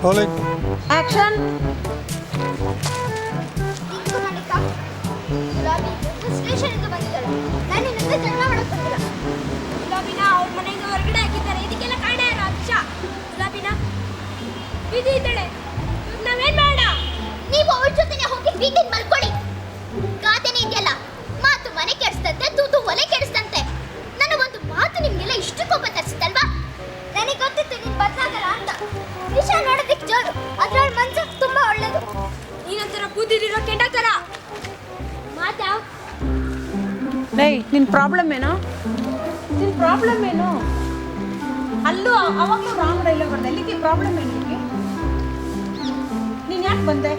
Rolling. Action. ಸ್ಟೇಷನ್ಗೆ ಬಂದಿದ್ದಾಳೆ. ನಾನು ನಿನ್ನ ಜಗಳ ಮಾಡಕ್ ಬಂದಿಲ್ಲ. ಗುಲಾಬಿನ ಅವ್ರ ಮನೆಯಿಂದ ಹೊರಗಡೆ ಹಾಕಿದ್ದಾರೆ. ಇದಕ್ಕೆಲ್ಲ ಕಾರಣ ಯಾರು? ಅಕ್ಷಾ. ಗುಲಾಬಿನ ಬೀದಿ ಇದ್ದಾಳೆ. ನಾವೇನ್ ಮಾಡೋಣ? ನೀವು ಅವಳ ಜೊತೆನೆ ಹೋಗಿ ಬೀದಿಗೆ ಮಲ್ಕೊಳ್ಳಿ. ಗಾದೆನೇ ಇದೆಯಲ್ಲ, ಮಾತು ಮನೆ ಕೆಡಿಸ್ತಂತೆ, ತೂತು ಒಲೆ ಕೆಡಿಸ್ತಂತೆ. ನನಗೊಂದು ಮಾತು ನಿಮ್ಗೆಲ್ಲ ಇಷ್ಟು ಕೋಪ ತರಿಸುತ್ತಲ್ವಾ? ನನಗೆ ಗೊತ್ತಿತ್ತು ನೀನು ಬದಲಾಗಲ್ಲ ಅಂತ. ವಿಷಯ ನೋಡೋದಕ್ಕೆ ಜೋರು, ಆದ್ರೆ ಅವಳ ಮನ್ಸು ತುಂಬಾ ಒಳ್ಳೇದು. ನೀನಂತರ ಬೂದಿಲಿರೋ ಕೆಂಡ ತರ ಮಾತಾ. ಡೈ ನಿನ್ನ ಪ್ರಾಬ್ಲಮ್ ಏನು? ನಿನ್ನ ಪ್ರಾಬ್ಲಮ್ ಏನು? ಅಲ್ಲೂ ಅವಾಗಲೂ ರಾಂಗ್ ಡೈಲಾಗ್ ಬರ್ದೆ. ಅಲ್ಲಿಗೆ ಪ್ರಾಬ್ಲಮ್ ಏನು ನಿಮಗೆ? ನೀನು ಯಾಕೆ ಬಂದೆ?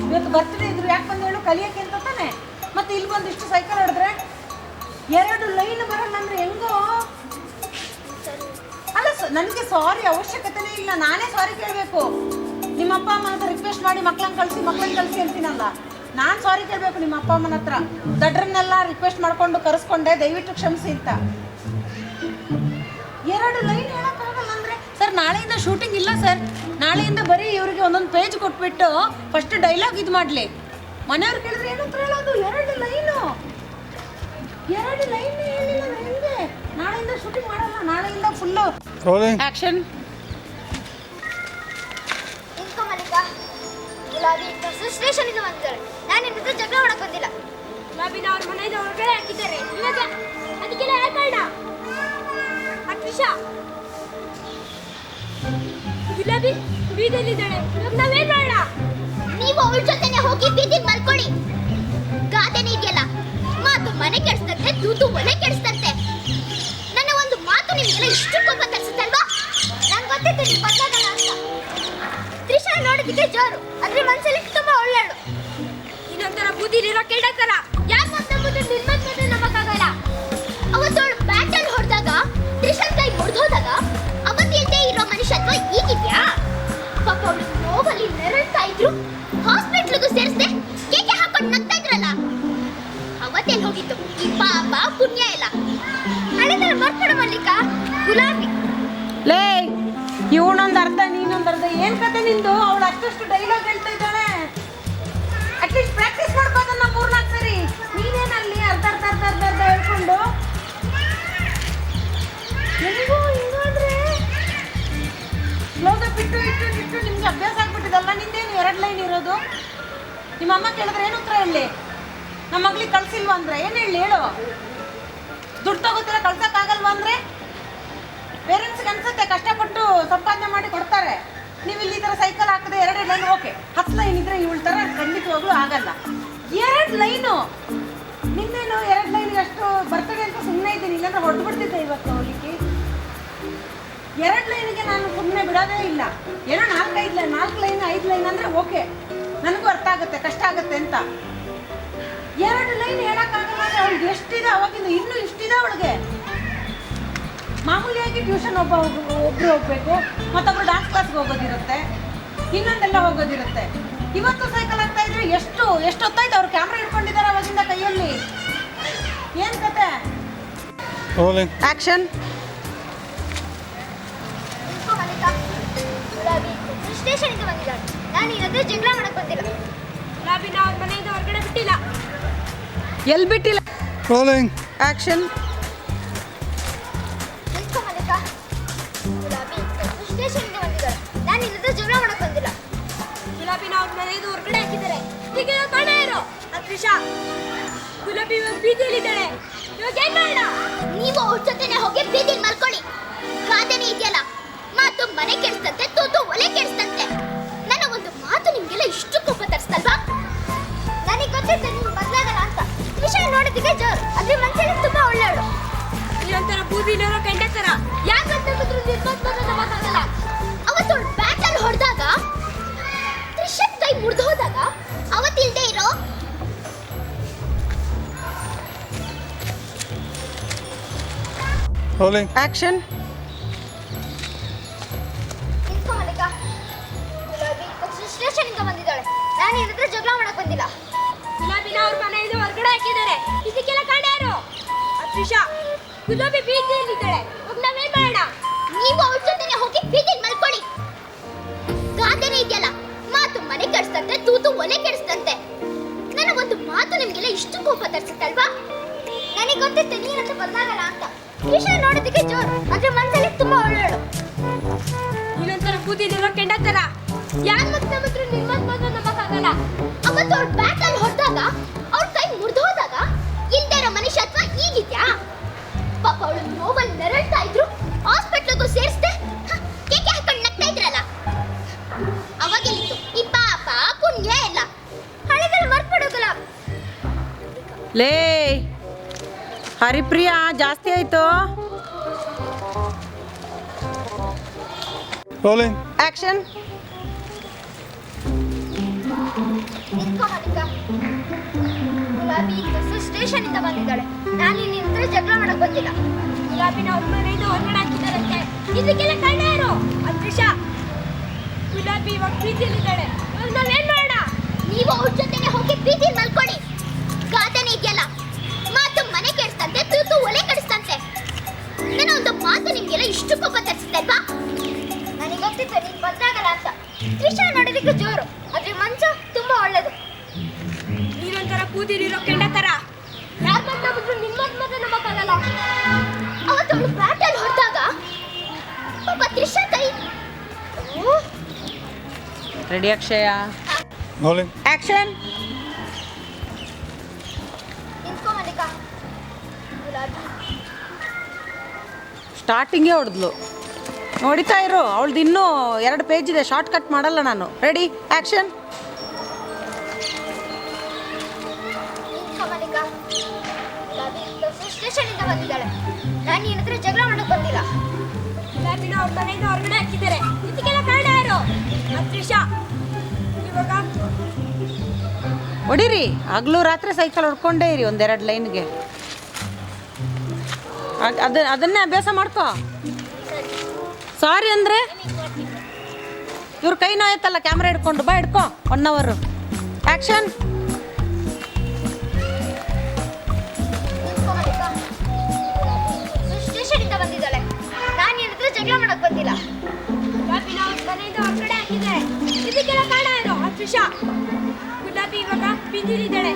ಇವತ್ತು ಬರ್ತ್ಡೇ ಇದ್ರು ಯಾಕೆ ಬಂದೆ ಹೇಳು? ಕಲಿಯೋಕ್ಕೆ ಅಂತ ತಾನೆ. ಮತ್ತೆ ಇಲ್ಲಿ ಬಂದು ಇಷ್ಟು ಸೈಕಲ್ ಹೊಡೆದ್ರೆ 2 ಲೈನ್ ಬರಲ್ಲ ಅಂದ್ರೆ ಹೆಂಗೋ? ಅಲ್ಲ ನನಗೆ ಸಾರಿ ಅವಶ್ಯಕತೆನೇ ಇಲ್ಲ. ನಾನೇ ಸಾರಿ ಕೇಳಬೇಕು. ನಿಮ್ಮ ಅಪ್ಪ ಅಮ್ಮನ ಹತ್ರ ರಿಕ್ವೆಸ್ಟ್ ಮಾಡಿ ಮಕ್ಳನ್ನ ಕಳಿಸಿ ಅಂತೀನಲ್ಲ. ನಾನು ಸಾರಿ ಕೇಳಬೇಕು ನಿಮ್ಮ ಅಪ್ಪ ಅಮ್ಮನ ಹತ್ರ. ದಡ್ರನ್ನೆಲ್ಲ ರಿಕ್ವೆಸ್ಟ್ ಮಾಡ್ಕೊಂಡು ಕರೆಸ್ಕೊಂಡೆ, ದಯವಿಟ್ಟು ಕ್ಷಮಿಸಿ ಅಂತ. 2 ಲೈನ್ ಹೇಳೋಕ್ಕಾಗಲ್ಲ ಅಂದರೆ ಸರ್ ನಾಳೆಯಿಂದ ಶೂಟಿಂಗ್ ಇಲ್ಲ ಸರ್, ನಾಳೆಯಿಂದ ಬರೀ ಇವರಿಗೆ ಒಂದೊಂದು ಪೇಜ್ ಕೊಟ್ಬಿಟ್ಟು ಫಸ್ಟ್ ಡೈಲಾಗ್ ಇದು ಮಾಡಲಿ. ಮನೆಯವ್ರು ಕೇಳಿದ್ರೆ ಏನು ಅಂತ ಹೇಳೋದು? 2 ಲೈನು ಹೇಳಿಲ್ಲ ನನಗೆ. ನಾಳೆಯಿಂದ ಶೂಟಿಂಗ್ ಮಾಡಲ್ಲ, ನಾಳೆಯಿಂದ ಫುಲ್ಲು Rolling. ಆ್ಯಕ್ಷನ್. ನಿಂತ್ಕೊ ಮಲ್ಲಿಕಾ. ಗುಲಾಬಿ ಸ್ಟೇಷನ್ಗೆ ಬಂದಿದ್ದಾಳೆ. ನಾನು ನಿನ್ನ ಜೊತೆ ಜಗಳ ಮಾಡಕ್ ಬಂದಿಲ್ಲ. ಗುಲಾಬಿನ ಅವ್ರ ಮನೆಯಿಂದ ಹೊರಗಡೆ ಹಾಕಿದ್ದಾರೆ. ಇವಾಗ ಅದಕ್ಕೆಲ್ಲ ಯಾಕೆ ಕಾರಣ? ಅಕ್ಷಾ. ಗುಲಾಬಿ ಬೀದಿಯಲ್ಲಿದ್ದಾಳೆ. ಇವಾಗ ನಾವೇನ್ ಮಾಡೋಣ? ನೀವು ಅವಳ ಜೊತೆನೆ ಹೋಗಿ ಬೀದಿಗೆ ಮಲ್ಕೊಳ್ಳಿ. ಗಾದೆನೇ ಇದೆಯಲ್ಲ, ಮಾತು ಮನೆ ಕೆಡಿಸ್ತಂತೆ, ತೂತು ಒಲೆ ಕೆಡಿಸ್ತಂತೆ. ನನ್ನ ಒಂದು ಮಾತು ನಿಮ್ಗೆಲ್ಲ ಇಷ್ಟು ಕೋಪ ತರಿಸುತ್ತಲ್ವಾ? ನಂಗೆ ಗೊತ್ತಿತ್ತು ನೀವು ಬದಲಾಗಲ್ಲ ಅಂತ. ತ್ರಿಷಾ ನೋಡೋದಕ್ಕೆ ಜೋರು, ಆದ್ರೆ ಮನ್ಸಲ್ಲಿ ತುಂಬಾ ಒಳ್ಳೆಯಳು. ಇನ್ನೊಂಥರ ಬೂದಿಲಿರೋ ಕೆಂಡ ತರ. ಯಾಕೆ ಅಂತ ನಂಬಿದ್ರೆ ನಿಮ್ಮಂತ ನಂಬಕ್ಕಾಗಲ್ಲ. ಅವತ್ತವಳು ಬ್ಯಾಟಲ್ ಹೊಡೆದಾಗ, ತ್ರಿಷನ್ ಕೈ ಮುರಿದೋದಾಗ ಅವತ್ತಿಲ್ಲದೆ ಇರೋ ಮನುಷ್ಯತ್ವ ಈಗಿದ್ಯಾ? ಪಾಪ ಅವಳು ನೋವಲ್ಲಿ ನೆರಳ್ತಾ ಇದ್ರು, ಹಾಸ್ಪಿಟ್ಲಿಗೂ ಸೇರಿಸ್ದೆ ಕೇಕೆ ಹಾಕೊಂಡು ನಗ್ತಾ ಇದ್ರಲ್ಲ, ಅವತ್ತೇನು ಹೋಗಿತ್ತು ಈ ಪಾಪ ಪುಣ್ಯ ಎಲ್ಲ? ಹಳೆದಲ್ಲ ಮರ್ಕೊಡ ಮಲ್ಲಿಕಾ. ಗುಲಾಬಿ ಲೇ ಇವನೊಂದು ಅರ್ಧ ನೀನೊಂದು ಅರ್ಧ. ಏನು ಕತೆ ನಿಂದು? ಅವಳು ಅಷ್ಟು ಡೈಲಾಗ್ ಹೇಳ್ತಾ ಇದ್ದಾಳೆ. ಅಟ್ಲೀಸ್ಟ್ ಪ್ರಾಕ್ಟೀಸ್ ಮಾಡ್ಕೋದನ್ನ 3-4 ಸರಿ. ನೀನೇನಲ್ಲಿ ಅರ್ಧ ಹೇಳ್ಕೊಂಡು ಹೆಂಗೋ ಹಿಂಗಾದ್ರೆ ಕ್ಲೋಸಪ್ ಇಟ್ಟು ನಿಮ್ಗೆ ಅಭ್ಯಾಸ ಆಗ್ಬಿಟ್ಟಿದಲ್ಲ. ನಿಂದೇನು 2 ಲೈನ್ ಇರೋದು? ನಿಮ್ಮ ಅಮ್ಮ ಕೇಳಿದ್ರೆ ಏನು ಉತ್ತರ ಹೇಳಿ? ನಮ್ಮ ಮಗಳಿಗೆ ಕಳ್ಸಿಲ್ವಾ ಅಂದ್ರೆ ಏನು ಹೇಳಿ ಹೇಳು? ದುಡ್ಡು ತಗೋತೀರ ಕಳ್ಸೋಕ್ಕಾಗಲ್ವಾ ಅಂದರೆ? ಪೇರೆಂಟ್ಸ್ಗೆ ಅನ್ಸುತ್ತೆ ಕಷ್ಟಪಟ್ಟು ಸಂಪಾದನೆ ಮಾಡಿ ಕೊಡ್ತಾರೆ. ನೀವು ಇಲ್ಲಿ ಈ ಥರ ಸೈಕಲ್ ಹಾಕಿದೆ 2 ಲೈನ್ ಓಕೆ, 10 ಲೈನ್ ಇದ್ರೆ ಇವಳ ಥರ ಖಂಡಿತವಾಗ್ಲೂ ಆಗಲ್ಲ. 2 ಲೈನು ನಿನ್ನೇನು 2 ಲೈನ್ಗೆ ಅಷ್ಟು ಬರ್ತದೆ ಅಂತ ಸುಮ್ಮನೆ ಇದ್ದೀನಿ, ಇಲ್ಲಾಂದ್ರೆ ಹೊಡೆದ್ಬಿಡ್ತಿದ್ದೆ ಇವತ್ತು ಅವಳಿಗೆ. 2 ಲೈನಿಗೆ ನಾನು ಸುಮ್ಮನೆ ಬಿಡೋದೇ ಇಲ್ಲ. ಏನೋ 4 ಲೈನ್ 5 ಲೈನ್ ಅಂದರೆ ಓಕೆ, ನನಗೂ ಅರ್ಥ ಆಗುತ್ತೆ, ಕಷ್ಟ ಆಗುತ್ತೆ ಅಂತ. 2 ಲೈನ್ ಹೇಳೋಕ್ಕಾಗಲ್ಲ ಅಂದರೆ ಅವಳಿಗೆ ಎಷ್ಟಿದೆ ಅವಾಗಿಂದ ಇನ್ನೂ ಇಷ್ಟಿದೆ ಅವಳಿಗೆ. ಮಾಮೂಲಿಯಾಗಿ ಟ್ಯೂಷನ್ ಒಬ್ಬರು ಹೋಗಬೇಕು, ಮತ್ತೊಬ್ಬರು ಡಾನ್ಸ್ ಕ್ಲಾಸ್ಗೆ ಹೋಗೋದಿರುತ್ತೆ, ಇನ್ನೊಂದೆಲ್ಲ ಹೋಗೋದಿರುತ್ತೆ. ಇವತ್ತು ಸೈಕಲ್ ಆಗ್ತಾ ಇದ್ರೆ ಎಷ್ಟೊತ್ತಾಯ್ತು? ಅವ್ರು ಕ್ಯಾಮ್ರಾ ಇಟ್ಕೊಂಡಿದ್ದಾರೆ ಅವಾಗಿಂದ ಕೈಯಲ್ಲಿ. ಏನು ಕತೆ? Rolling. ಆ್ಯಕ್ಷನ್. ಗುಲಾಬಿ ಸ್ಟೇಷನ್ಗೆ ಬಂದಿದ್ದಾಳೆ. ನಾನು ಇನ್ನೊಂದು ಜಗಳ ಮಾಡಕ್ ಬಂದಿಲ್ಲ. ಗುಲಾಬಿನ ಅವ್ರ ಮನೆಯಿಂದ ಹೊರಗಡೆ ಬಿಟ್ಟಿಲ್ಲ. ಎಲ್ಲಿ ಬಿಟ್ಟಿಲ್ಲ? Rolling. ಆ್ಯಕ್ಷನ್. ನಿಂತ್ಕೊ ಮಲ್ಲಿಕಾ. ಗುಲಾಬಿ ಸ್ಟೇಷನ್ಗೆ ಬಂದಿದ್ದಾಳೆ. ನಾನು ಇನ್ನೊಂದು ಜಗಳ ಮಾಡಕ್ ಬಂದಿಲ್ಲ. ಗುಲಾಬಿನ ಅವ್ರ ಮನೆಯಿಂದ ಹೊರಗಡೆ ಹಾಕಿದ್ದಾರೆ. ಈಗ ಕಾರಣ ಯಾರು? ತ್ರಿಷಾ. ಗುಲಾಬಿ ಇವಾಗ ಬೀದಿಯಲ್ಲಿದ್ದಾಳೆ. ಇವಾಗ ಏನ್ ಮಾಡೋಣ? ನೀವು ಅವ್ರ ಜೊತೆನೆ ಹೋಗಿ ಬೀದಿಗೆ ಮಲ್ಕೊಳ್ಳಿ. ಗಾದೆನೇ ಇದೆಯಲ್ಲ, ಮಾತು ಮನೆ ಕೆಡಿಸ್ತಂತೆ, ತೂತು ಒಲೆ ಕೆಡಿಸ್ತಂತೆ. ನನ್ನ ಒಂದು ಮಾತು ನಿಮ್ಗೆಲ್ಲ ಇಷ್ಟು ಕೋಪ ತರಿಸ್ತಲ್ವಾ? ನನಗೆ ಗೊತ್ತಿತ್ತು ನೀವು ಬದಲಾಗಲ್ಲ ಅಂತ. ವಿಷಯ ನೋಡೋದಕ್ಕೆ ಜೋರು, ಆದ್ರೆ ಮನಸ್ಸಲ್ಲಿ ತುಂಬಾ ಒಳ್ಳೆಯಳು. ಇದೊಂಥರ ಬೂದಿಲಿರೋ ಕೆಂಡ ತರ. ಯಾಕಂತ ನಂಬಕ್ಕಾಗಲ್ಲ. ಅವತ್ತವಳು ಬ್ಯಾಟಲ್ ಹೊಡೆದಾಗ, ತ್ರಿಷನ್ ಕೈ ಮುರಿದೋದಾಗ ಅವತ್ತಿಲ್ಲದೆ ಇರೋ Rolling. ಆ್ಯಕ್ಷನ್. ನಿಂತ್ಕೊ ಮಲ್ಲಿಕಾ. ಗುಲಾಬಿ ಸ್ಟೇಷನ್ಗೆ ಬಂದಿದ್ದಾಳೆ. ನಾನು ಏನಾದ್ರೂ ಜಗಳ ಮಾಡಕ್ ಬಂದಿಲ್ಲ. ಗುಲಾಬಿನ ಅವ್ರ ಮನೆಯಿಂದ ಹೊರಗಡೆ ಹಾಕಿದ್ದಾರೆ. ಇದಕ್ಕೆಲ್ಲ ಕಾರಣ ಯಾರು? ಗುಲಾಬಿ ಬೀದಿಯಲ್ಲಿದ್ದಾಳೆ. ಇವಾಗ ನಾವೇನ್ ಮಾಡೋಣ? ನೀವು ಅವಳ ಜೊತೆನೆ ಹೋಗಿ ಬೀದಿಗೆ ಮಲ್ಕೊಳ್ಳಿ. ಗಾದೆನೇ ಇದೆಯಲ್ಲ, ಮಾತು ಮನೆ ಕೆಡಿಸ್ತಂತೆ, ತೂತು ಒಲೆ ಕೆಡಿಸ್ತಂತೆ. ನನ್ನ ಒಂದು ಮಾತು ನಿಮ್ಗೆಲ್ಲ ಇಷ್ಟು ಕೋಪ ತರಿಸುತ್ತಲ್ವಾ? ನನಗೆ ಗೊತ್ತಿತ್ತು ನೀನಂತ ಬದಲಾಗಲ್ಲ ಅಂತ. ವಿಷಯ ನೋಡೋದಕ್ಕೆ ಜೋರು, ಆದ್ರೆ ಮನಸ್ಸಲ್ಲಿ ತುಂಬಾ ಒಳ್ಳೆಯಳು. ನೀನೊಂಥರ ಕೂತಿದಿರೋ ಕೆಂಡ ತರ. ಯಾರು ಮತ್ತೆ ನಂಬಿದ್ರು ನಿಮ್ಮಂತ ಮಾತ್ರ ನಂಬಕ್ಕಾಗಲ್ಲ. ಅವತ್ತು ಅವ್ಳು ಬ್ಯಾಟಲ್ಲಿ ಹೊಡೆದಾಗ ಅವ್ಳ ಕೈ ಮುರಿದು ಹೋದಾಗ ಇಲ್ದೇ ಇರೋ ಮನುಷ್ಯತ್ವ ಈಗಿದ್ಯಾ? ಪಾಪ ಅವಳು ನೋವಲ್ಲಿ ನೆರಳ್ತಾ ಇದ್ರು, ಹಾಸ್ಪಿಟ್ಲಿಗೂ ಸೇರಿಸ್ದೆ ಕೇಕೆ ಹಾಕೊಂಡು ನಗ್ತಾ ಇದ್ರಲ್ಲ, ಅವಾಗೆಲ್ಲಿತ್ತು ಈ ಪಾಪ ಪುಣ್ಯ ಎಲ್ಲ? ಹಳೆದಲ್ಲಿ ಮರ್ಬಿಡೋಗಲ್ಲ. ಲೇ ಹರಿಪ್ರಿಯಾ, ಜಾಸ್ತಿ ಆಯ್ತು. Rolling. ಆಕ್ಷನ್. ಗುಲಾಬಿ ಸ್ಟೇಷನ್ ಇಂದ ಬಂದಿದ್ದಾಳೆ. ನಾನು ನಿನ್ನ ಜಗಳ ಮಾಡಕ್ ಬಂದಿಲ್ಲ. ಗುಲಾಬಿನ ಅವ್ರ ಮನೆಯಿಂದ ಹೊರಗಡೆ ಹಾಕಿದಾರಂತೆ. ಇದಕ್ಕೆಲ್ಲ ಕಾರಣ ಯಾರು? ಅದೃಶ. ಗುಲಾಬಿ ಇವಾಗ ಬೀದಿಯಲ್ಲಿದ್ದಾಳೆ. ಇವಾಗ ನಾವೇನ್ ಮಾಡೋಣ? ನೀವು ಅವ್ರ ಜೊತೆನೆ ಹೋಗಿ ಬೀದಿ ಮಲ್ಕೊಳ್ಳಿ. ಗಾದೆನೇ ಇದೆಯಲ್ಲ, ಮಾತು ಮನೆ ಕೆಡಿಸ್ತಂತೆ, ತೂತು ಒಲೆ ಕೆಡಿಸ್ತಂತೆ. ನನ್ನ ಒಂದು ಮಾತು ನಿಮ್ಗೆಲ್ಲ ಇಷ್ಟು ಕೋಪ ತರಿಸುತ್ತಲ್ವಾ? ನನಗೆ ಗೊತ್ತಿತ್ತು ನೀನ್ ಬದಲಾಗಲ್ಲ ಅಂತ. ತ್ರಿಷಾ ನೋಡೋದಕ್ಕೆ ಜೋರು, ಆದ್ರೆ ಮನ್ಸು ತುಂಬಾ ಒಳ್ಳೇದು. ನೀನೊಂಥರ ಕೂತಿದಿರೋ ಕೆಂಡ ತರ. ಯಾರು ಬಂದಾಬಿಟ್ರು ನಿಮ್ಮದ್ ಮಾತ್ರ ನಂಬಕ್ಕಾಗಲ್ಲ. ಅವತ್ತು ಅವಳು ಬ್ಯಾಟಲ್ಲಿ ಹೊಡೆದಾಗ ಪಾಪ ತ್ರಿಷಾ ಕೈ. ರೆಡಿ ಅಕ್ಷಯ. Rolling. ಆಕ್ಷನ್. ನಿಂತ್ಕೊ ಮಲ್ಲಿಕಾ. ಗುಲಾಬಿ ಸ್ಟಾರ್ಟಿಂಗೇ ಹೊಡೆದ್ಲು. ನೋಡಿತಾ ಇರು, ಅವಳ್ದು ಇನ್ನೂ 2 ಪೇಜ್ ಇದೆ, ಶಾರ್ಟ್ ಕಟ್ ಮಾಡಲ್ಲ ನಾನು. Ready action. ನಿಂತ್ಕೊ ಮಲ್ಲಿಕಾ. ಗುಲಾಬಿ ಸ್ಟೇಷನ್ ಇಂದ ಬಂದಿದ್ದಾಳೆ. ನಾನು ನಿನ್ನ ಹತ್ರ ಜಗಳ ಮಾಡಕ್ ಬಂದಿಲ್ಲ. ಗುಲಾಬಿನ ಅವ್ರ ಮನೆಯಿಂದ ಹೊರಗಡೆ ಹಾಕಿದ್ದಾರೆ. ಇದಕ್ಕೆಲ್ಲ ಕಾರಣ ಯಾರು? ತ್ರಿಷಾ. ಇವಾಗ ಹೊಡೀರಿ, ಹಗಲು ರಾತ್ರಿ ಸೈಕಲ್ ಹೊಡ್ಕೊಂಡೇ ಇರಿ 1-2 ಲೈನ್ಗೆ. ಅದನ್ನೇ ಅಭ್ಯಾಸ ಮಾಡ್ಕೋ. ಸಾರಿ ಅಂದರೆ ಇವ್ರ ಕೈ ನೋಯ್ತಲ್ಲ ಕ್ಯಾಮ್ರಾ ಹಿಡ್ಕೊಂಡು. ಬಾ ಹಿಡ್ಕೊ. 1 ಅವರ್ ಆಕ್ಷನ್. ಸ್ಟೇಷನ್ ಇಂದ ಬಂದಿದ್ದಾಳೆ. ನಾನು ನಿನ್ನ ಹತ್ರ ಜಗಳ ಮಾಡಕ್ ಬಂದಿಲ್ಲ. ಗುಲಾಬಿನ ಅವ್ರ ಮನೆಯಿಂದ ಹೊರಗಡೆ ಹಾಕಿದ್ದಾರೆ. ಇದಕ್ಕೆಲ್ಲ ಕಾರಣ ಯಾರು? ತ್ರಿಷಾ. ಗುಲಾಬಿ ಇವಾಗ ಬೀದಿಲಿದ್ದಾಳೆ.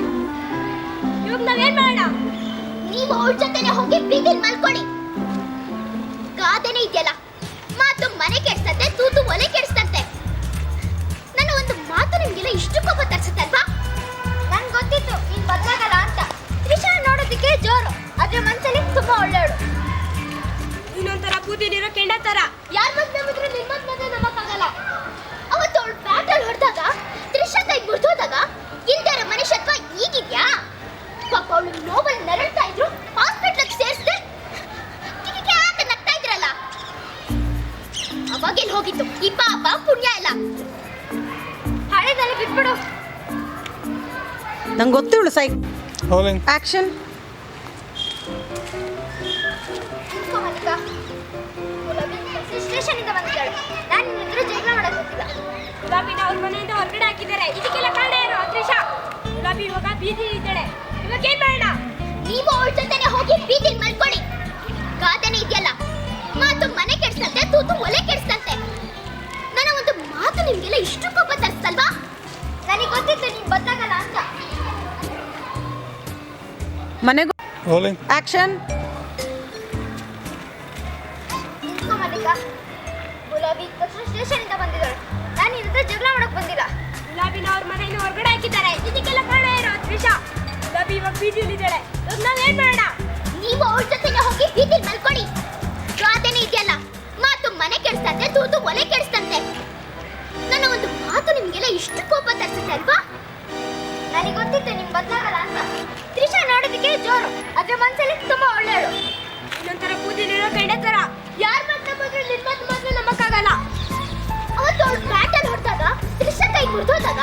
ಇವಾಗ ನಾವೇನ್ ಮಾಡೋಣ? ನೀವು ಅವಳ ಜೊತೆನೆ ಹೋಗಿ ಬೀದಿಲ್ ಮಲ್ಕೊಳ್ಳಿ. ಗಾದೆನೇ ಇದೆಯಲ್ಲ, ಮಾತು ಮನೆ ಕೆಡಿಸ್ತಂತೆ, ತೂತು ಒಲೆ ಕೆಡಿಸ್ತಂತೆ. ನನ್ನ ಒಂದು ಮಾತು ನಿಮ್ಗೆಲ್ಲ ಇಷ್ಟು ಕೋಪ ತರಿಸುತ್ತಲ್ವಾ? ನನ್ಗೆ ಗೊತ್ತಿತ್ತು ನೀನ್ ಬದಲಾಗಲ್ಲ ಅಂತ. ತ್ರಿಷಾ ನೋಡೋದಕ್ಕೆ ಜೋರು, ಆದ್ರೆ ಮನ್ಸಲ್ಲಿ ತುಂಬಾ ಒಳ್ಳೆಯಳು. ನೀನೊಂಥರ ಕೂತಿದಿರೋ ಕೆಂಡ ತರ. ಯಾರು ಮತ್ತೆ ನಂಬಿದ್ರು ನಿಮ್ಮದ್ ಮತ್ತೆ ನಂಬಕ್ಕಾಗಲ್ಲ. ಅವತ್ತು ಅವಳು ಬ್ಯಾಟಲ್ಲಿ ಹೊಡೆದಾಗ ತ್ರಿಷಾ ಕೈ ಮುರಿದೋದಾಗ ಇಲ್ದೇ ಇರೋ ಮನುಷ್ಯತ್ವ ಈಗಿದ್ಯಾ? ಪಾಪ ಅವಳು ನೋವಲ್ಲಿ ನೆರಳ್ತಾ ಇದ್ರು, ಹಾಸ್ಪಿಟ್ಲಿಗೆ ಸೇರಿಸ್ದೆ ಕಿವಿಗೆ ನಗ್ತಾ ಇದ್ರಲ್ಲ, ಅವಾಗೆಲ್ಲಿ ಹೋಗಿತ್ತು ಈ ಪಾಪ ಪುಣ್ಯ ಎಲ್ಲ? ಹಳೆದಲ್ಲಿ ಬಿಟ್ಬಿಡು. ನಂಗೆ ಗೊತ್ತಿವಳು ಸೈಕ್. Rolling. ಆಕ್ಷನ್. ನಿಂತ್ಕೊ ಮಲ್ಲಿಕಾ. ಗುಲಾಬಿ ಸ್ಟೇಷನ್ ಇಂದ ಬಂದಿದ್ದಾಳೆ. ನಾನು ನಿನ್ನ ಹತ್ರ ಜಗಳ ಮಾಡಕ್ ಗೊತ್ತಿಲ್ಲ. ಗುಲಾಬಿನ ಅವ್ರ ಮನೆಯಿಂದ ಹೊರಗಡೆ ಹಾಕಿದ್ದಾರೆ. ಇದಕ್ಕೆಲ್ಲ ಕಾರಣ ಯಾರು? ತ್ರಿಷಾ. ಗುಲಾಬಿ ಇವಾಗ ಬೀದಿಲಿದ್ದಾಳೆ. ಇವಾಗ ಏನ್ ಮಾಡೋಣ? ನೀವು ಅವಳ ಜೊತೆನೆ ಹೋಗಿ ಬೀದಿಲ್ ಮಲ್ಕೊಳ್ಳಿ. ಗಾದೆನೇ ಇದೆಯಲ್ಲ, ಮಾತು ಮನೆ ಕೆಡಿಸ್ತಂತೆ, ತೂತು ಒಲೆ ಕೆಡಿಸ್ತಂತೆ. ನನ್ನ ಒಂದು ಮಾತು ನಿಮ್ಗೆಲ್ಲ ಇಷ್ಟು ಕೋಪ ತರಿಸ್ತಲ್ವಾ? ನನಗೆ ಗೊತ್ತಿತ್ತು ನೀನ್ ಬದಲಾಗಲ್ಲ ಅಂತ. ಮನೆಗೂ Rolling. ಆಕ್ಷನ್. ನಿಂತ್ಕೊ ಮಲ್ಲಿಕಾ. ಗುಲಾಬಿ ಸ್ಟೇಷನ್ ಇಂದ ಬಂದಿದ್ದಾಳೆ. ನಾನು ನಿನ್ನ ಹತ್ರ ಜಗಳ ಮಾಡಕ್ ಬಂದಿಲ್ಲ. ಗುಲಾಬಿನ ಅವ್ರ ಮನೆಯಿಂದ ಹೊರಗಡೆ ಹಾಕಿದ್ದಾರೆ. ಇದಕ್ಕೆಲ್ಲ ಕಾರಣ ಯಾರು? ತ್ರಿಷಾ. ಗುಲಾಬಿ ಇವಾಗ ಬೀದಿಲಿದ್ದಾಳೆ. ಇವಾಗ ನಾವೇನ್ ಮಾಡೋಣ? ನೀವು ಅವಳ ಜೊತೆನೆ ಹೋಗಿ ಬೀದಿಲ್ ಮಲ್ಕೊಳ್ಳಿ. ಗಾದೆನೇ ಇದೆಯಲ್ಲ, ಮಾತು ಮನೆ ಕೆಡಿಸ್ತಂತೆ, ತೂತು ಒಲೆ ಕೆಡಿಸ್ತಂತೆ. ನನ್ನ ಒಂದು ಮಾತು ನಿಮ್ಗೆಲ್ಲ ಇಷ್ಟು ಕೋಪ ತರಿಸುತ್ತೆ ಅಲ್ವಾ? ನನಗೆ ಗೊತ್ತಿತ್ತು ನಿಮ್ ಬದಲಾಗಲ್ಲ ಅಂತ. ತ್ರಿಷಾ ನೋಡೋದಕ್ಕೆ ಜೋರು, ಆದ್ರೆ ಮನ್ಸಲ್ಲಿ ತುಂಬಾ ಒಳ್ಳೆಯಳು. ಇನ್ನೊಂಥರ ಕೂತಿದಿರೋ ಕೆಂಡ ತರ. ಯಾರು ಮಾತ್ರ ಬಂದ್ರು ನಿಮ್ಮದ್ ಮಾತ್ರ ನಂಬಕ್ಕಾಗಲ್ಲ. ಅವತ್ತು ಅವಳು ಬ್ಯಾಟಲ್ಲಿ ಹೊಡೆದಾಗ ತ್ರಿಷಾ ಕೈ ಮುರಿದೋದಾಗ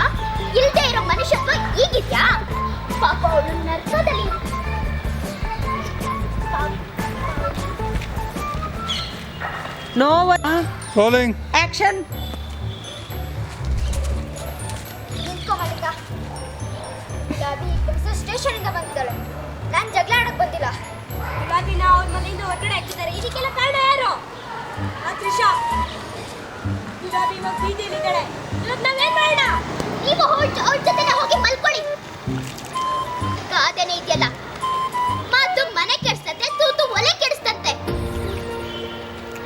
ಇಲ್ದೇ ಇರೋ ಮನುಷ್ಯತ್ವ ಈಗಿದ್ಯಾ? ಪಾಪ ಅವಳು ನರ್ಕದಲ್ಲಿ. ನೋ. Rolling. ಆಕ್ಷನ್. ನಿಂತ್ಕೊ ಮಲ್ಲಿಕಾ. ಗುಲಾಬಿ ಸ್ಟೇಷನ್ ಇಂದ ಬಂದಿದ್ದಾಳೆ. ನಾನು ಜಗಳ ಆಡಕ್ ಬಂದಿಲ್ಲ. ಗುಲಾಬಿನ ಅವ್ರ ಮನೆಯಿಂದ ಹೊರಗಡೆ ಹಾಕಿದ್ದಾರೆ. ಇದಕ್ಕೆಲ್ಲ ಕಾರಣ ಯಾರು? ಆ ತ್ರಿಷಾ. ಗುಲಾಬಿ ಇವಾಗ ಬೀದಿಯಲ್ಲಿದ್ದಾಳೆ. ಇವಾಗ ನಾವೇನ್ ಮಾಡೋಣ? ನೀವು ಅವ್ರ ಜೊತೆನೆ ಹೋಗಿ ಮಲ್ಕೊಳ್ಳಿ. ಗಾದೆನೇ ಇದೆಯಲ್ಲ, ಮಾತು ಮನೆ ಕೆಡಿಸ್ತಂತೆ, ತೂತು ಒಲೆ ಕೆಡಿಸ್ತಂತೆ.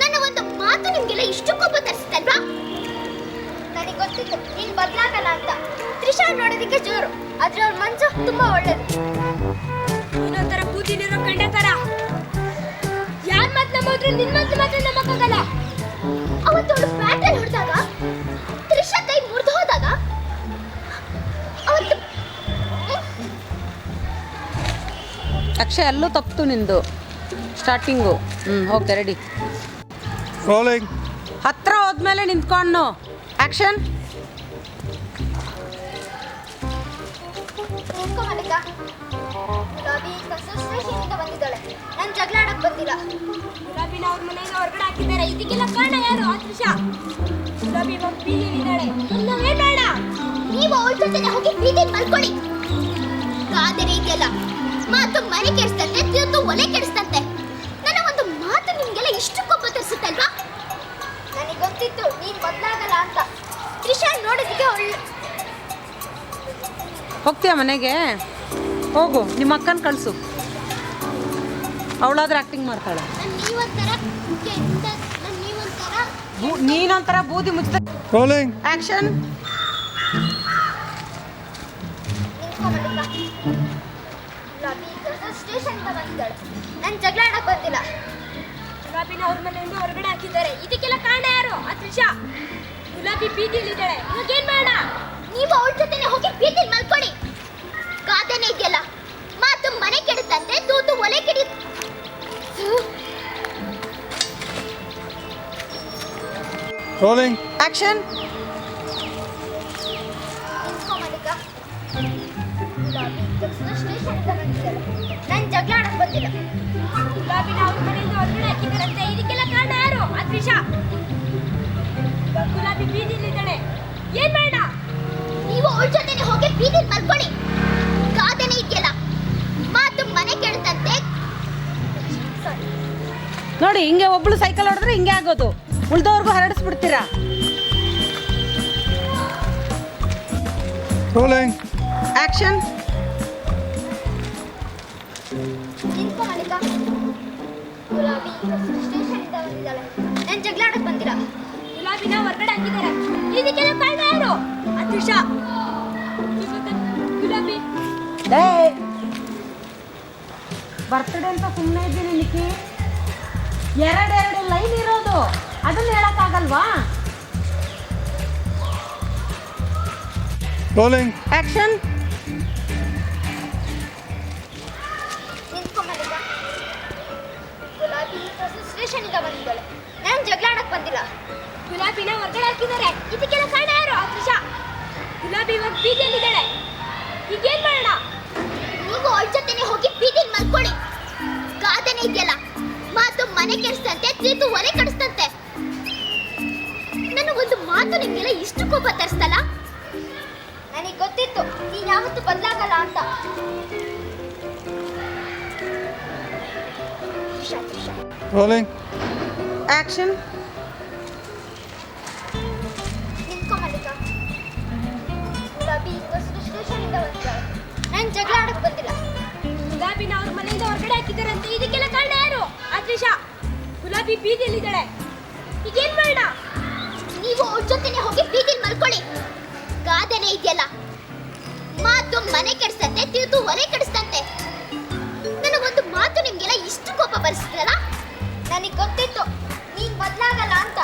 ನನ್ನ ಒಂದು ಮಾತು ನಿಮ್ಗೆಲ್ಲ ಇಷ್ಟು ಕೋಪ ತರಿಸ್ತಲ್ವಾ? ನನಗೆ ಗೊತ್ತಿತ್ತು ನೀನ್ ಬದಲಾಗಲ್ಲ ಅಂತ. ತ್ರಿಷಾ ನೋಡೋದಕ್ಕೆ ಜೋರು, ಆದ್ರೆ ಅವ್ರ ಮನ್ಸು ತುಂಬಾ ಒಳ್ಳೇದು. ಇನ್ನೊಂಥರ ಬೂದಿಲಿರೋ ಕಂಡ ತರ. ಯಾರ್ ಮಾತು ನಂಬೋದ್ರೆ ನಿನ್ ಮಾತು ಮಾತ್ರ ನಂಬಕ್ಕಾಗಲ್ಲ. ಅವತ್ತು ಅವಳು ಬ್ಯಾಟಲ್ಲಿ ಹೊಡೆದಾಗ, ತ್ರಿಷಾ ಕೈ ಮುರಿದು ಹೋದಾಗ, ಅವತ್ತು ಅಕ್ಷಯ್ ಅಲ್ಲೂ ತಪ್ಪಿತು ನಿಂದು ಸ್ಟಾರ್ಟಿಂಗು. ಹೋಗ್ತೆ ರೆಡಿ. Rolling. ಹತ್ರ ಹೋದ್ಮೇಲೆ ನಿಂತ್ಕೊಂಡು ಆಕ್ಷನ್. ನಿಂತ್ಕೊಂಬಲ್ಲಿಕ. ಗುಲಾಬಿ ಸ್ಟೇಷನಿಂದ ಬಂದಿದ್ದಾಳೆ. ನಾನು ಜಗಳ ಆಡಕ್ ಬಂದಿಲ್ಲ. ಗುಲಾಬಿನ ಅವ್ರ ಮನೆಯಿಂದ ಹೊರಗಡೆ ಹಾಕಿದ್ದಾರೆ. ಇದಕ್ಕೆಲ್ಲ ಕಾರಣ ಯಾರು? ಆ ತ್ರಿಷಾ. ಗುಲಾಬಿ ಇವಾಗ ಬೀದಿಯಲ್ಲಿದ್ದಾಳೆ. ನಾವೇನ್ ಬೇಡ? ನೀವು ಅವಳ ಜೊತೆನೆ ಹೋಗಿ ಬೀದಿಲಿ ಮಲ್ಕೊಳ್ಳಿ. ಗಾದೆನೇ ಇದೆಯಲ್ಲ, ಮಾತು ಮನೆ ಕೆಡಿಸ್ತಂತೆ, ತಿಂದು ಒಲೆ ಕೆಡಿಸ್ತಂತೆ. ನನ್ನ ಒಂದು ಮಾತು ನಿಮ್ಗೆಲ್ಲ ಇಷ್ಟು ಕೋಪ ತರಿಸುತ್ತಲ್ವಾ? ನನಗೆ ಗೊತ್ತಿತ್ತು ನೀನ್ ಬದಲಾಗಲ್ಲ ಅಂತ. ತ್ರಿಷಾ ನೋಡೋದಕ್ಕೆ ಒಳ್ಳೆ. ಹೋಗ್ತೀಯ ಮನೆಗೆ? ಹೋಗು, ನಿಮ್ಮ ಅಕ್ಕನ ಕಳಿಸು, ಅವಳಾದ್ರೆ ಆ್ಯಕ್ಟಿಂಗ್ ಮಾಡ್ತಾಳೆ. ನೀನೊಂಥರ ಬೂದಿ ಮುಚ್ಚ. Rolling. ಆಕ್ಷನ್. ಸ್ಟೇಷನ್ಗೆ ಬಂದಿದ್ದಾಳೆ. ನಾನು ಜಗಳ ಆಡಕ್ ಬಂದಿಲ್ಲ. ಗುಲಾಬಿನ ಅವ್ರ ಮನೆಯಿಂದ ಹೊರಗಡೆ ಹಾಕಿದ್ದಾರೆ. ಇದಕ್ಕೆಲ್ಲ ಕಾರಣ ಯಾರು? ಆ ತ್ರಿಷಾ. ಗುಲಾಬಿ ಬೀದಿಯಲ್ಲಿದ್ದಾಳೆ. ಇವಾಗ ಏನ್ ಮಾಡೋಣ? ನೀವು ಅವಳ ಜೊತೆನೆ ಹೋಗಿ ಬೀದಿಲಿ ಮಲ್ಕೊಳ್ಳಿ. ಗಾದೆನೇ ಇದೆಯಲ್ಲ, ಮಾತು ಮನೆ ಕೆಡುತ್ತಂತೆ, ತೂತು ಒಲೆ ಕೆಡಿ. Rolling. ಆಕ್ಷನ್. ಸ್ಟೇಷನ್ಗೆ ಬಂದಿದ್ದಾಳೆ. ನಾನು ಜಗಳ ಆಡಕ್ ಬಂದಿಲ್ಲ. ಗುಲಾಬಿನ ಅವ್ರ ಮನೆಯಿಂದ ಹೊರಗಡೆ ಹಾಕಿದ್ದಾರಂತೆ. ಇದಕ್ಕೆಲ್ಲ ಕಾರಣ ಯಾರು? ಆ ತ್ರಿಷಾ. ಗುಲಾಬಿ ಬೀದಿಯಲ್ಲಿದ್ದಾಳೆ. ಏನ್ ಬೇಡ? ನೀವು ಅವಳ ಜೊತೆನೆ ಹೋಗಿ ಬೀದಿಲಿ ಮಲ್ಕೊಳ್ಳಿ. ಗಾದೆನೇ ಇದೆಯಲ್ಲ, ಮಾತು ಮನೆ ಕೆಡುತ್ತಂತೆ. ನೋಡಿ, ಹಿಂಗೆ ಒಬ್ಳು ಸೈಕಲ್ ಹೊಡೆದ್ರೆ ಹಿಂಗೆ ಆಗೋದು. ಉಳ್ದವ್ರಿಗೂ ಹರಡಿಸ್ಬಿಡ್ತೀರಾ. Rolling. ಆಕ್ಷನ್. ಗುಲಾಬಿ ಸ್ಟೇಷನ್ನಿಂದ ಬಂದಿದ್ದಾಳೆ. ನಾನು ಜಗಳ ಆಡಕ್ ಬಂದಿಲ್ಲ. ಗುಲಾಬಿನ ಹೊರಗಡೆ ಹಾಕಿದ್ದಾರೆ. ಇದಕ್ಕೆಲ್ಲ ಕಾರಣ ಯಾರು? ಆ ತ್ರಿಷಾ. ಗುಲಾಬಿ ಬರ್ತ್ಡೇ ಅಂತ ಸುಮ್ಮನೆ ಇದ್ದೀನಿ ನಿಕ್ಕಿ. ಎರಡೆರಡು ಲೈನ್ ಇರೋದು, ಅದನ್ನ ಹೇಳಕ್ಕಾಗಲ್ವಾ? Rolling. ಆಕ್ಷನ್. ನಿಂತ್ಕೊಂಬಲ್ಲಿಕ. ಗುಲಾಬಿ ಸ್ಟೇಷನ್ನಿಂದ ಬಂದಿದ್ದಾಳೆ. ನಾನು ಜಗಳ ಆಡಕ್ ಬಂದಿಲ್ಲ. ಗುಲಾಬಿನ ಹೊರಗಡೆ ಹಾಕಿದ್ದಾರೆ. ಇದಕ್ಕೆಲ್ಲ ಕಾರಣ ಯಾರು? ಆ ತ್ರಿಷಾ. ಗುಲಾಬಿ ಇವಾಗ ಬೀದಿಯಲ್ಲಿದ್ದಾಳೆ. ಈಗೇನ್ ಮಾಡೋಣ? ನೀವು ಅವಳ ಜೊತೆನೆ ಹೋಗಿ ಬೀದಿಲಿ ಮಲ್ಕೊಳ್ಳಿ. ಗಾದೆನೇ ಇದೆಯಲ್ಲ, ಮಾತು ಮನೆ ಕೆಡಿಸ್ತಂತೆ, ತಿಂದು ಒಲೆ ಕಡಿಸ್ತಂತೆ. ನನ್ನ ಒಂದು ಮಾತು ನಿಮ್ಗೆಲ್ಲ ಇಷ್ಟು ಕೋಪ ತರಿಸ್ತಲ್ಲ? ನನಗೆ ಗೊತ್ತಿತ್ತು ನೀನ್ ಯಾವತ್ತೂ ಬದಲಾಗಲ್ಲ ಅಂತ. Rolling. ಆಕ್ಷನ್. ನಿಂತ್ಕೊಂಬಲ್ಲಿಕ. ಗುಲಾಬಿ ಸ್ಟೇಷನ್ನಿಂದ ಬಂದಿದ್ದಾಳೆ. ನಾನು ಜಗಳ ಆಡಕ್ ಬಂದಿಲ್ಲ. ಗುಲಾಬಿನ ಅವ್ರ ಮನೆಯಿಂದ ಹೊರಗಡೆ ಹಾಕಿದ್ದಾರಂತೆ. ಇದಕ್ಕೆಲ್ಲ ಕಾರಣ ಯಾರು? ಆ ತ್ರಿಷಾ. ಗುಲಾಬಿ ಬೀದಿಯಲ್ಲಿದ್ದಾಳೆ. ಈಗೇನ್ ಮಾಡೋಣ? ನೀವು ಅವ್ರ ಜೊತೆನೆ ಹೋಗಿ ಬೀದಿಲಿ ಮಲ್ಕೊಳ್ಳಿ. ಗಾದೆನೇ ಇದೆಯಲ್ಲ, ಮಾತು ಮನೆ ಕೆಡಿಸ್ತಂತೆ, ತಿಂದು ಒಲೆ ಕೆಡಿಸ್ತಂತೆ. ನನ್ನ ಒಂದು ಮಾತು ನಿಮ್ಗೆಲ್ಲ ಇಷ್ಟು ಕೋಪ ಬರಿಸ್ತಲ್ಲ? ನನಗೆ ಗೊತ್ತಿತ್ತು ನೀನ್ ಬದಲಾಗಲ್ಲ ಅಂತ.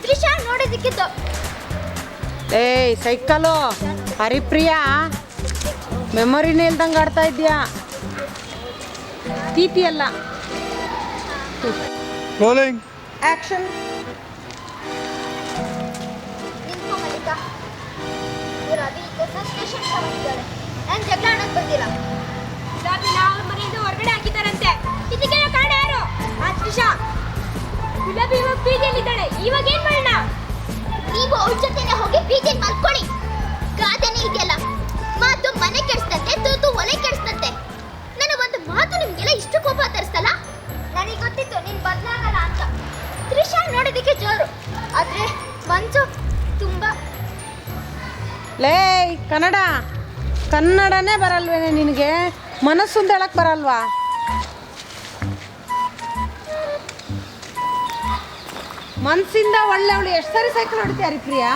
ತ್ರಿಷಾ ನೋಡೋದಕ್ಕಿತ್ತು. ಏಯ್ ಸೈಕಲು ಹರಿಪ್ರಿಯಾ, ಮೆಮೊರಿನೇ ಇಲ್ದಂಗೆ ಆಡ್ತಾ ಇದ್ಯಾ. ತೀತಿ ಅಲ್ಲ. Rolling. ಆಕ್ಷನ್. ನಿಂತ್ಕೊಂಬಲ್ಲಿಕ. ಗುಲಾಬಿ ಸ್ಟೇಷನ್ಗೆ ಬಂದಿದ್ದಾಳೆ. ನಾನು ಜಗಳ ಆಡಕ್ ಬಂದಿಲ್ಲ. ಗುಲಾಬಿನ ಅವ್ರ ಮನೆಯಿಂದ ಹೊರಗಡೆ ಹಾಕಿದ್ದಾರಂತೆ. ಇದಕ್ಕೆಲ್ಲ ಕಾರಣ ಯಾರು? ಆ ತ್ರಿಷಾ. ಗುಲಾಬಿ ಇವಾಗ ಬೀದಿಯಲ್ಲಿದ್ದಾಳೆ. ಇವಾಗ ಏನ್ ಮಾಡೋಣ? ನೀವು ಅವಳ ಜೊತೆನೆ ಹೋಗಿ ಬೀದಿಲಿ ಮಲ್ಕೊಳ್ಳಿ. ಗಾದೆನೇ ಇದೆಯಲ್ಲ, ಮಾತು ಮನೆ ಕೆಡಿಸ್ತಂತೆ, ತೂತು ಒಲೆ ಕೆಡಿಸ್ತಂತೆ. ನನ್ನ ಒಂದು ಮಾತು ನಿಮ್ಗೆಲ್ಲ ಇಷ್ಟು ಕೋಪ ತರಿಸ್ತಲ್ಲ? ನನಗೆ ಗೊತ್ತಿತ್ತು ನೀನ್ ಬದಲಾಗಲ್ಲ ಅಂತ. ತ್ರಿಷಾ ನೋಡೋದಕ್ಕೆ ಜೋರು, ಆದ್ರೆ ಮನ್ಸು ತುಂಬಾ. ಲೇ ಕನ್ನಡನೇ ಬರಲ್ವೇನೆ ನಿನಗೆ? ಮನಸ್ಸು ಅಂತ ಹೇಳಕ್ ಬರಲ್ವಾ? ಮನಸ್ಸಿಂದ ಒಳ್ಳೆ ಎಷ್ಟು ಸರಿ ಸೈಕಲ್ ಹೊಡಿತೀಯಾರಿ ಪ್ರಿಯಾ?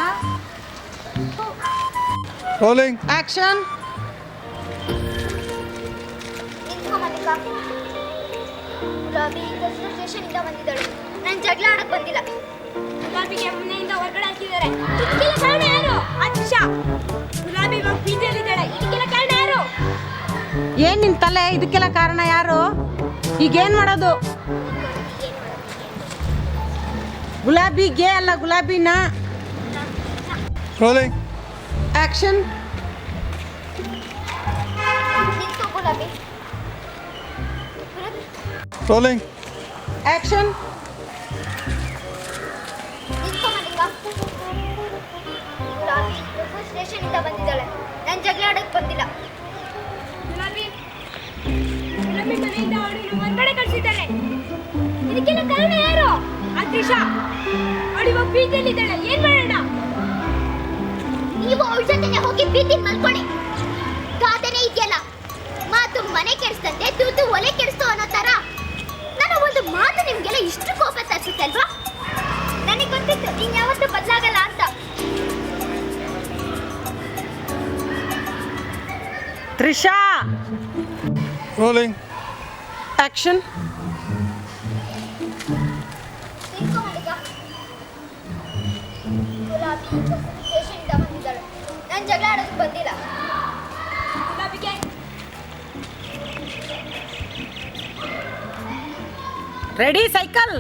Rolling. ಆಕ್ಷನ್. ನಿಂತ್ಕೊ ಮಲ್ಲಿಕಾ. ಗುಲಾಬಿ ಸ್ಟೇಷನ್ ಇಂದ ಬಂದಿದ್ದಾಳೆ. ನಾನು ಜಗಳ ಆಡಕ್ ಬಂದಿಲ್ಲ. ಗುಲಾಬಿಗೆ ಮನೆಯಿಂದ ಹೊರಗಡೆ ಹಾಕಿದ್ದಾರೆ. ಇದಕ್ಕೆಲ್ಲ ಕಾರಣ ಯಾರು? ಅಚ್ಚ. ಗುಲಾಬಿ ಇವಾಗ ಬೀದಿಯಲ್ಲಿದ್ದಾಳೆ. ಇದಕ್ಕೆಲ್ಲ ಕಾರಣ ಯಾರು? ಏನ್ ನಿನ್ ತಲೆ? ಇದಕ್ಕೆಲ್ಲ ಕಾರಣ ಯಾರು? ಈಗೇನ್ ಮಾಡೋದು? ಗುಲಾಬಿಗೆ ಅಲ್ಲ, ಗುಲಾಬಿನ. Rolling. ಆಕ್ಷನ್. ನಿಂತ್ಕೊ ಗುಲಾಬಿ. ಗುಲಾಬಿ Rolling. ಆಕ್ಷನ್. ನಿಂತ್ಕೊ ಮಲ್ಲಿಕಾ. ಗುಲಾಬಿ ಸ್ಟೇಷನ್ ಇಂದ ಬಂದಿದ್ದಾಳೆ. ನಾನು ಜಗಳ ಆಡಕ್ ಬಂದಿಲ್ಲ. ಗುಲಾಬಿ ಮನೆಯಿಂದ ಅವಳನ್ನು ಹೊರಗಡೆ ಕಳಿಸಿದ್ದಾಳೆ. ಇದಕ್ಕೆಲ್ಲ ಕಾರಣ ಯಾರು? ಅತ್ರಿಷಾ. ಅವಳು ಇವಾಗ ಬೀದಿಯಲ್ಲಿದ್ದಾಳೆ. ಏನ್ ಮಾಡೋಣ? ನೀವು ಅವಳ ಜೊತೆನೆ ಹೋಗಿ ಬೀದಿ ಮಲ್ಕೊಳ್ಳಿ. ಗಾದೆನೇ ಇದೆಯಲ್ಲ, ಮಾತು ಮನೆ ಕೆಡಿಸ್ತಂತೆ, ತೂತು ಒಲೆ ಕೆಡಿಸ್ತು ಅನ್ನೋ ತರ. ನನ್ನ ಒಂದು ಮಾತು ನಿಮ್ಗೆಲ್ಲ ಇಷ್ಟು ಕೋಪ ತರಿಸುತ್ತೆ ಅಲ್ವಾ? ನನಗೆ ಗೊತ್ತಿತ್ತು ನೀನ್ ಯಾವತ್ತೂ ಬದಲಾಗಲ್ಲ ಅಂತ. ತ್ರಿಷಾ. Rolling. ಆಕ್ಷನ್. ನಿಂತ್ಕೊ ಮಲ್ಲಿಕಾ. ಗುಲಾಬಿ ಸ್ಟೇಷನಿಂದ ಬಂದಿದ್ದಾಳೆ. ನಾನು ಜಗಳ ಆಡೋಕೆ ಬಂದಿಲ್ಲ. ಗುಲಾಬಿಗೆ ರೆಡಿ ಸೈಕಲ್.